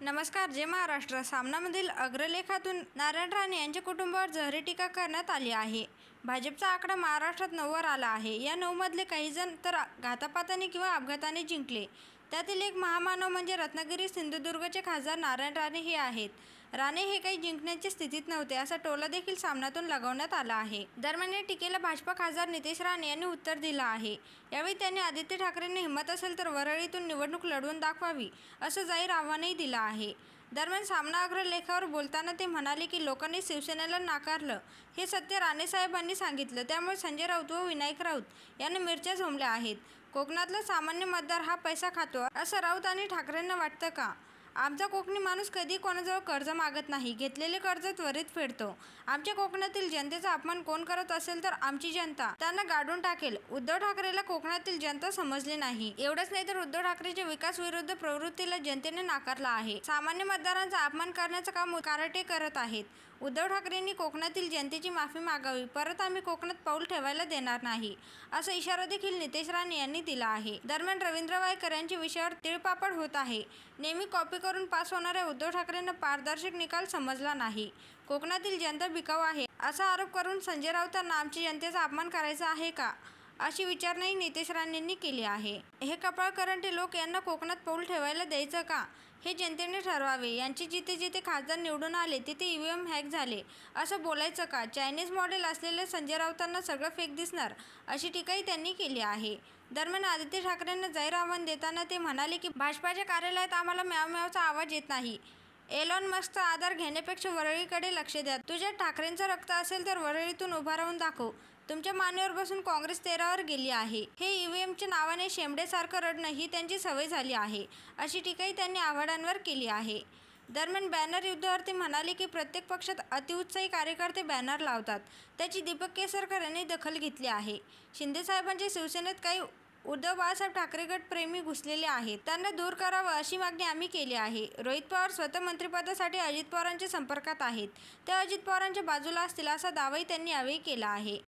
नमस्कार. जय महाराष्ट्र. सामनामधील अग्रलेखातून नारायण राणे यांच्या कुटुंबावर जहरी टीका करण्यात आली आहे. भाजपचा आकडा महाराष्ट्रात 9वर आला आहे. या 9मधले काही जण तर घातापाताने किंवा अपघाताने जिंकले. त्यातील एक महामानव म्हणजे रत्नागिरी सिंधुदुर्गचे खासदार नारायण राणे हे आहेत. राणे हे काही जिंकण्याच्या स्थितीत नव्हते असा टोला देखील सामनातून लगावण्यात आला आहे. दरम्यान या टीकेला भाजपा खासदार नितेश राणे यांनी उत्तर दिलं आहे. यावेळी त्यांनी आदित्य ठाकरेंनी हिंमत असेल तर वरळीतून निवडणूक लढवून दाखवावी असं जाहीर आव्हानही दिलं आहे. दरम्यान सामना अग्रलेखावर बोलताना ते म्हणाले की लोकांनी शिवसेनेला नाकारलं हे सत्य राणेसाहेबांनी सांगितलं. त्यामुळे संजय राऊत व विनायक राऊत यांना मिरच्या झोंबल्या आहेत. कोकणातला सामान्य मतदार हा पैसा खातो असं राऊत आणि ठाकरेंना वाटतं का? आमचा कोकणी माणूस कधी कोणाजवळ कर्ज मागत नाही. घेतलेले कर्ज त्वरित फेडतो. आमच्या कोकणातील जनतेचा अपमान कोण करत असेल तर आमची जनता त्यांना गाडून टाकेल. उद्धव ठाकरेला कोकणातील जनता समजली नाही. एवढंच नाही तर उद्धव ठाकरेच्या विकास विरुद्ध प्रवृत्तीला जनतेने नाकारला आहे. सामान्य मतदारांचा अपमान करण्याचं काम कराटे करत आहेत. उद्धव ठाकरेंनी कोकणातील जनतेची माफी मागावी. परत आम्ही कोकणात पाऊल ठेवायला देणार नाही असा इशारा देखील नितेश राणे यांनी दिला आहे. दरम्यान रवींद्र वायकर यांच्या विषयावर तिळपापड होत आहे. नेहमी कॉपी करून पास होणाऱ्या उद्धव ठाकरेंना पारदर्शक निकाल समजला नाही. कोकणातील जनता बिकाऊ आहे असा आरोप करून संजय राऊतांना आमच्या जनतेचा अपमान करायचा आहे का अशी विचारणाही नितेश राणेंनी केली आहे. हे कपाळ करंटे लोक यांना कोकणात पाऊल ठेवायला द्यायचं का हे जनतेने ठरवावे. यांचे जिथे जिथे खासदार निवडून आले तिथे ईव्हीएम हॅक झाले असं बोलायचं का? चायनीज मॉडेल असलेल्या संजय राऊतांना सगळं फेक दिसणार अशी टीकाही त्यांनी केली आहे. दरम्यान आदित्य ठाकरेंना जाहीर आव्हान देताना ते म्हणाले की भाजपाच्या कार्यालयात आम्हाला म्याव म्यावचा आवाज येत नाही. एलॉन मस्कचा आधार घेण्यापेक्षा वरळीकडे लक्ष द्या. तुझ्यात ठाकरेंचं रक्त असेल तर वरळीतून उभा राहून दाखव. तुमच्या मानेवर बसून काँग्रेस 13वर गेली आहे. हे ईव्हीएमच्या नावाने शेंबडेसारखं रडणं ही त्यांची सवय झाली आहे अशी टीकाही त्यांनी आव्हाडांवर केली आहे. दरम्यान बॅनर युद्धावर ते म्हणाले की प्रत्येक पक्षात अतिउत्साही कार्यकर्ते बॅनर लावतात. त्याची दीपक केसरकर यांनी दखल घेतली आहे. शिंदेसाहेबांच्या शिवसेनेत काही उद्धव बाळासाहेब ठाकरे गट प्रेमी घुसलेले आहेत. त्यांना दूर करावं अशी मागणी आम्ही केली आहे. रोहित पवार स्वतः मंत्रिपदासाठी अजित पवारांच्या संपर्कात आहेत. ते अजित पवारांच्या बाजूला असतील असा दावाही त्यांनी यावेळी केला आहे.